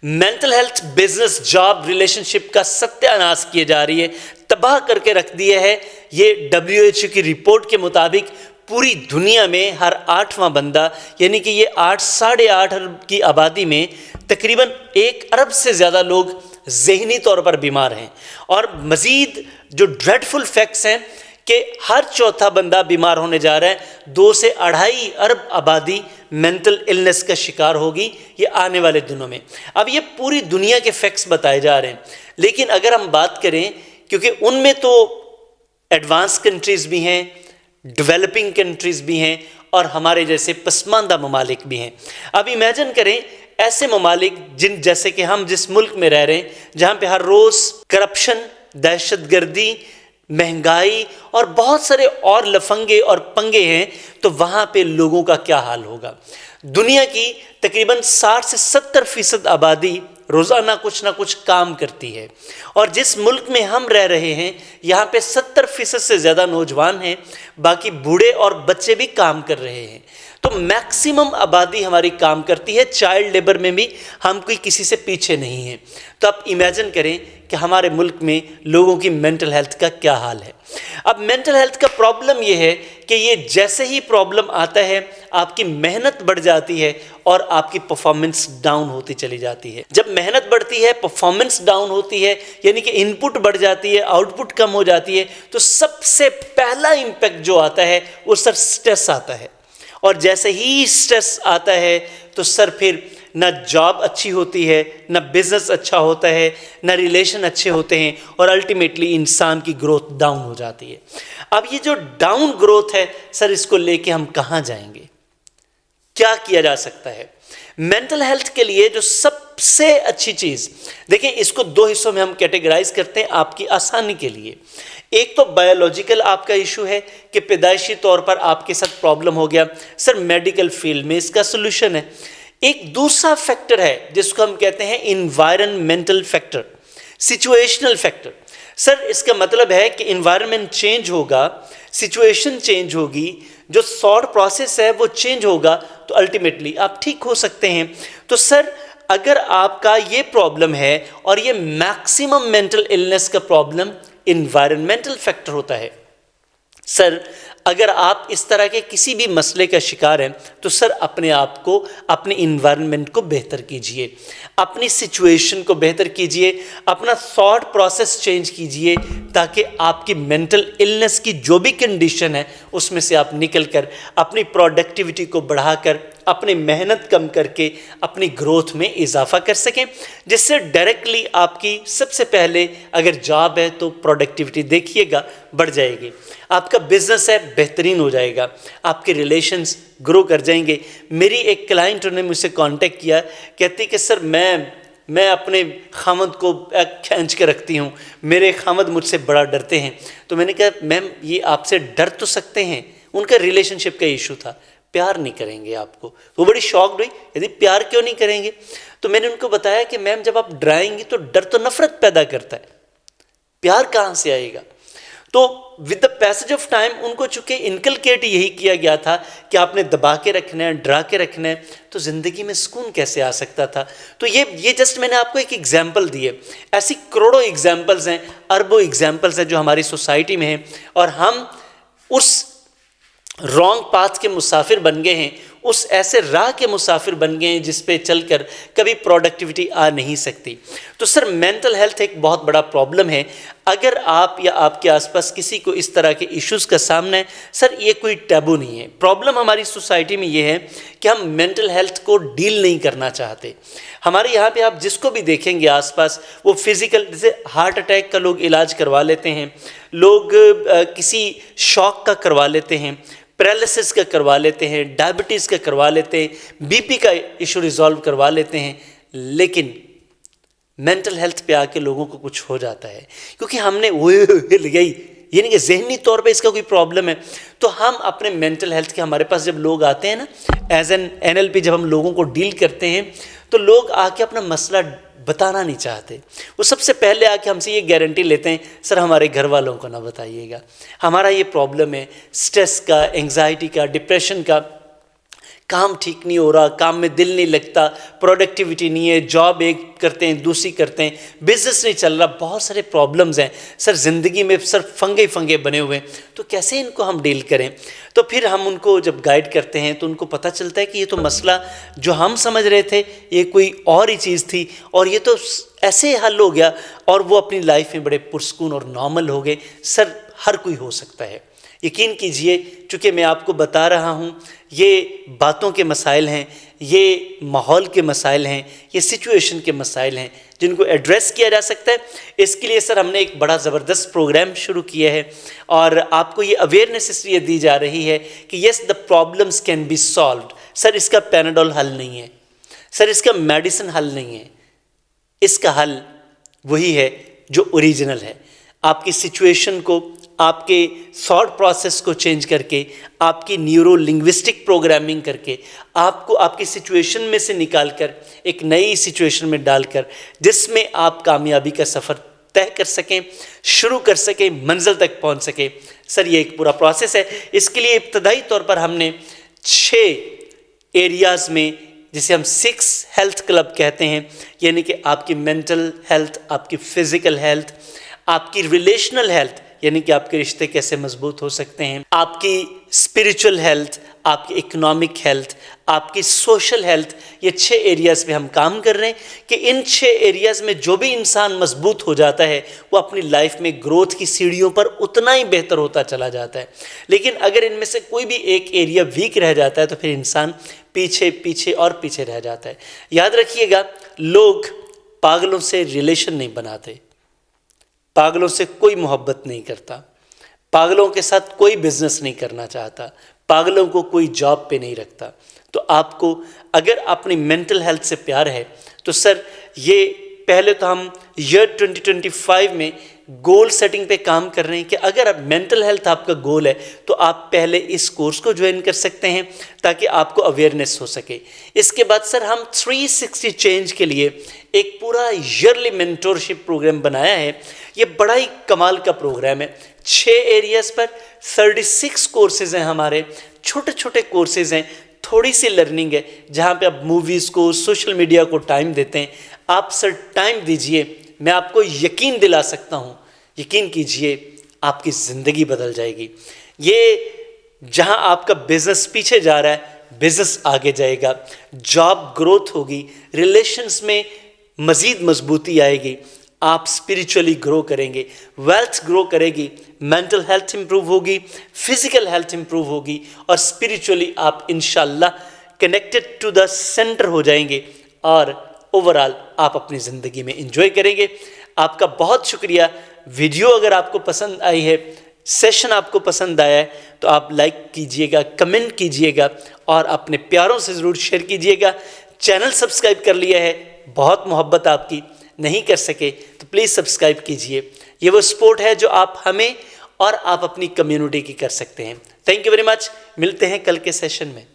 Mental health business job relationship का सत्यानाश किए जा रही है, तबाह करके रख दिया है। ये WHO की रिपोर्ट के मुताबिक पूरी दुनिया में हर 8वां बंदा, यानी कि ये 8-8.5 अरब की आबादी में तकरीबन 1 अरब से ज़्यादा लोग ज़हनी तौर पर बीमार हैं। और मज़ीद जो ड्रेडफुल फैक्ट्स हैं कि हर चौथा बंदा बीमार होने जा रहा है। 2 से 2.5 अरब आबादी मेंटल इलनेस का शिकार होगी ये आने वाले दिनों में। अब ये पूरी दुनिया के फैक्ट्स बताए जा रहे हैं, लेकिन अगर हम बात करें, क्योंकि उनमें तो एडवांस कंट्रीज़ भी हैं, डेवलपिंग कंट्रीज़ भी हैं और हमारे जैसे पसमानदा ममालिक भी हैं। अब इमेजिन करें ऐसे ममालिक जैसे कि हम जिस मुल्क में रह रहे हैं, जहाँ पे हर रोज़ करप्शन, दहशतगर्दी, महंगाई और बहुत सारे और लफंगे और पंगे हैं, तो वहाँ पे लोगों का क्या हाल होगा। दुनिया की तकरीबन 60 से 70% आबादी रोज़ाना कुछ ना कुछ काम करती है, और जिस मुल्क में हम रह रहे हैं यहाँ पे 70% से ज़्यादा नौजवान हैं, बाकी बूढ़े और बच्चे भी काम कर रहे हैं। तो मैक्सिमम आबादी हमारी काम करती है, चाइल्ड लेबर में भी हम कोई किसी से पीछे नहीं हैं। तो आप इमेजिन करें कि हमारे मुल्क में लोगों की मेंटल हेल्थ का क्या हाल है। अब मेंटल हेल्थ का प्रॉब्लम ये है कि ये जैसे ही प्रॉब्लम आता है आपकी मेहनत बढ़ जाती है और आपकी परफॉर्मेंस डाउन होती चली जाती है। जब मेहनत बढ़ती है, परफॉर्मेंस डाउन होती है, यानी कि इनपुट बढ़ जाती है, आउटपुट कम हो जाती है, तो सबसे पहला इम्पैक्ट जो आता है वो सर स्ट्रेस आता है। और जैसे ही स्ट्रेस आता है तो सर फिर ना जॉब अच्छी होती है, ना बिजनेस अच्छा होता है, ना रिलेशन अच्छे होते हैं, और अल्टीमेटली इंसान की ग्रोथ डाउन हो जाती है। अब ये जो डाउन ग्रोथ है सर, इसको लेके हम कहाँ जाएंगे, क्या किया जा सकता है। मेंटल हेल्थ के लिए जो सबसे अच्छी चीज़, देखिए इसको 2 हिस्सों में हम कैटेगराइज करते हैं आपकी आसानी के लिए। एक तो बायोलॉजिकल आपका इशू है कि पैदाइशी तौर पर आपके साथ प्रॉब्लम हो गया, सर मेडिकल फील्ड में इसका सोल्यूशन है। एक दूसरा फैक्टर है जिसको हम कहते हैं environmental factor, situational factor. Sir इसका मतलब है कि इन्वायरमेंट चेंज होगा, सिचुएशन चेंज होगी, जो थॉट प्रोसेस है वो चेंज होगा, तो अल्टीमेटली आप ठीक हो सकते हैं। तो सर अगर आपका ये प्रॉब्लम है, और ये मैक्सिमम मेंटल इलनेस का प्रॉब्लम इन्वायरमेंटल फैक्टर होता है, सर अगर आप इस तरह के किसी भी मसले का शिकार हैं तो सर अपने आप को, अपने इन्वायरमेंट को बेहतर कीजिए, अपनी सिचुएशन को बेहतर कीजिए, अपना थॉट प्रोसेस चेंज कीजिए, ताकि आपकी मेंटल इलनेस की जो भी कंडीशन है उसमें से आप निकल कर अपनी प्रोडक्टिविटी को बढ़ाकर, अपनी मेहनत कम करके अपनी ग्रोथ में इजाफा कर सकें, जिससे डायरेक्टली आपकी सबसे पहले अगर जॉब है तो प्रोडक्टिविटी देखिएगा बढ़ जाएगी, आपका बिजनेस है बेहतरीन हो जाएगा, आपके रिलेशंस ग्रो कर जाएंगे। मेरी एक क्लाइंट ने मुझसे कांटेक्ट किया, कहती कि सर मैं अपने खामद को खींच के रखती हूँ, मेरे खामद मुझसे बड़ा डरते हैं। तो मैंने कहा मैम ये आपसे डर तो सकते हैं, उनका रिलेशनशिप का इशू था, प्यार नहीं करेंगे आपको। वो बड़ी शॉक्ड हुई, यदि प्यार क्यों नहीं करेंगे। तो मैंने उनको बताया कि मैम जब आप डराएंगी तो डर तो नफरत पैदा करता है, प्यार कहाँ से आएगा। तो with the passage of time उनको चूँकि इनकलकेट यही किया गया था कि आपने दबा के रखना है, डरा के रखना है, तो ज़िंदगी में सुकून कैसे आ सकता था। तो ये जस्ट मैंने आपको एक एग्जाम्पल दी है, ऐसी करोड़ों एग्जाम्पल्स हैं, अरबों एग्जाम्पल्स हैं जो हमारी सोसाइटी में हैं, और हम उस रॉन्ग पाथ के मुसाफिर बन गए हैं, उस ऐसे राह के मुसाफिर बन गए हैं जिस पे चलकर कभी प्रोडक्टिविटी आ नहीं सकती। तो सर मेंटल हेल्थ एक बहुत बड़ा प्रॉब्लम है। अगर आप या आपके आसपास किसी को इस तरह के इश्यूज़ का सामना है, सर ये कोई टैबू नहीं है। प्रॉब्लम हमारी सोसाइटी में ये है कि हम मेंटल हेल्थ को डील नहीं करना चाहते। हमारे यहाँ पे आप जिसको भी देखेंगे आसपास, वो फिज़िकल, जैसे हार्ट अटैक का लोग इलाज करवा लेते हैं, लोग किसी शॉक का करवा लेते हैं, पैरालिसिस का करवा लेते हैं, डायबिटीज़ का करवा लेते हैं, बीपी का इशू रिजॉल्व करवा लेते हैं, लेकिन मेंटल हेल्थ पे आके लोगों को कुछ हो जाता है क्योंकि हमने वो हिल गई, यानी कि जहनी तौर पे इसका कोई प्रॉब्लम है। तो हम अपने मेंटल हेल्थ के, हमारे पास जब लोग आते हैं ना, एज एन NLP जब हम लोगों को डील करते हैं तो लोग आके अपना मसला बताना नहीं चाहते। वो सबसे पहले आके हमसे ये गारंटी लेते हैं, सर हमारे घर वालों को ना बताइएगा, हमारा ये प्रॉब्लम है, स्ट्रेस का, एंग्जाइटी का, डिप्रेशन का, काम ठीक नहीं हो रहा, काम में दिल नहीं लगता, प्रोडक्टिविटी नहीं है, जॉब एक करते हैं दूसरी करते हैं, बिजनेस नहीं चल रहा, बहुत सारे प्रॉब्लम्स हैं सर ज़िंदगी में, सर फंगे बने हुए हैं, तो कैसे इनको हम डील करें? तो फिर हम उनको जब गाइड करते हैं तो उनको पता चलता है कि ये तो मसला जो हम समझ रहे थे ये कोई और ही चीज़ थी, और ये तो ऐसे हल हो गया, और वो अपनी लाइफ में बड़े पुरस्कून और नॉर्मल हो गए। सर हर कोई हो सकता है, यकीन कीजिए, चूँकि मैं आपको बता रहा हूँ ये बातों के मसाइल हैं, ये माहौल के मसाइल हैं, ये सिचुएशन के मसाइल हैं जिनको एड्रेस किया जा सकता है। इसके लिए सर हमने एक बड़ा ज़बरदस्त प्रोग्राम शुरू किया है, और आपको ये अवेयरनेस इसलिए दी जा रही है कि yes the problems can be solved. Sir इसका पैनाडोल हल नहीं है, सर इसका मेडिसिन हल नहीं है, इसका हल वही है जो ओरिजिनल है। आपकी सिचुएशन को, आपके थॉट प्रोसेस को चेंज करके, आपकी न्यूरो लिंग्विस्टिक प्रोग्रामिंग करके, आपको आपकी सिचुएशन में से निकालकर एक नई सिचुएशन में डालकर, जिसमें आप कामयाबी का सफ़र तय कर सकें, शुरू कर सकें, मंजिल तक पहुंच सकें। सर ये एक पूरा प्रोसेस है। इसके लिए इब्तदाई तौर पर हमने 6 एरियाज़ में, जिसे हम 6 हेल्थ क्लब कहते हैं, यानी कि आपकी मेंटल हेल्थ, आपकी फ़िज़िकल हेल्थ, आपकी रिलेशनल हेल्थ, यानी कि आपके रिश्ते कैसे मजबूत हो सकते हैं, आपकी स्पिरिचुअल हेल्थ, आपकी इकोनॉमिक हेल्थ, आपकी सोशल हेल्थ, ये 6 एरियाज़ पे हम काम कर रहे हैं कि इन 6 एरियाज़ में जो भी इंसान मजबूत हो जाता है वो अपनी लाइफ में ग्रोथ की सीढ़ियों पर उतना ही बेहतर होता चला जाता है। लेकिन अगर इनमें से कोई भी एक एरिया वीक रह जाता है तो फिर इंसान पीछे और पीछे रह जाता है। याद रखिएगा, लोग पागलों से रिलेशन नहीं बनाते, पागलों से कोई मोहब्बत नहीं करता, पागलों के साथ कोई बिजनेस नहीं करना चाहता, पागलों को कोई जॉब पे नहीं रखता। तो आपको अगर अपनी मेंटल हेल्थ से प्यार है तो सर ये पहले तो हम ईयर 2025 में गोल सेटिंग पे काम कर रहे हैं कि अगर आप मेंटल हेल्थ आपका गोल है तो आप पहले इस कोर्स को ज्वाइन कर सकते हैं ताकि आपको अवेयरनेस हो सके। इसके बाद सर हम 360 चेंज के लिए एक पूरा ईयरली मेंटोरशिप प्रोग्राम बनाया है। ये बड़ा ही कमाल का प्रोग्राम है। 6 एरियाज़ पर 36 कोर्सेज़ हैं हमारे, छोटे छोटे कोर्सेज़ हैं, थोड़ी सी लर्निंग है जहाँ पे आप मूवीज़ को, सोशल मीडिया को टाइम देते हैं। आप सर टाइम दीजिए, मैं आपको यकीन दिला सकता हूँ, यकीन कीजिए आपकी ज़िंदगी बदल जाएगी। ये जहाँ आपका बिज़नेस पीछे जा रहा है, बिज़नेस आगे जाएगा, जॉब ग्रोथ होगी, रिलेशंस में मज़ीद मजबूती आएगी, आप स्पिरिचुअली ग्रो करेंगे, वेल्थ ग्रो करेगी, मेंटल हेल्थ इंप्रूव होगी, फिजिकल हेल्थ इंप्रूव होगी, और स्पिरिचुअली आप इंशाल्लाह कनेक्टेड टू द सेंटर हो जाएंगे और ओवरऑल आप अपनी ज़िंदगी में एंजॉय करेंगे। आपका बहुत शुक्रिया। वीडियो अगर आपको पसंद आई है, सेशन आपको पसंद आया है तो आप लाइक कीजिएगा, कमेंट कीजिएगा और अपने प्यारों से ज़रूर शेयर कीजिएगा। चैनल सब्सक्राइब कर लिया है, बहुत मोहब्बत आपकी, नहीं कर सके तो प्लीज़ सब्सक्राइब कीजिए। ये वो सपोर्ट है जो आप हमें और आप अपनी कम्युनिटी की कर सकते हैं। Thank you very much. मिलते हैं कल के सेशन में।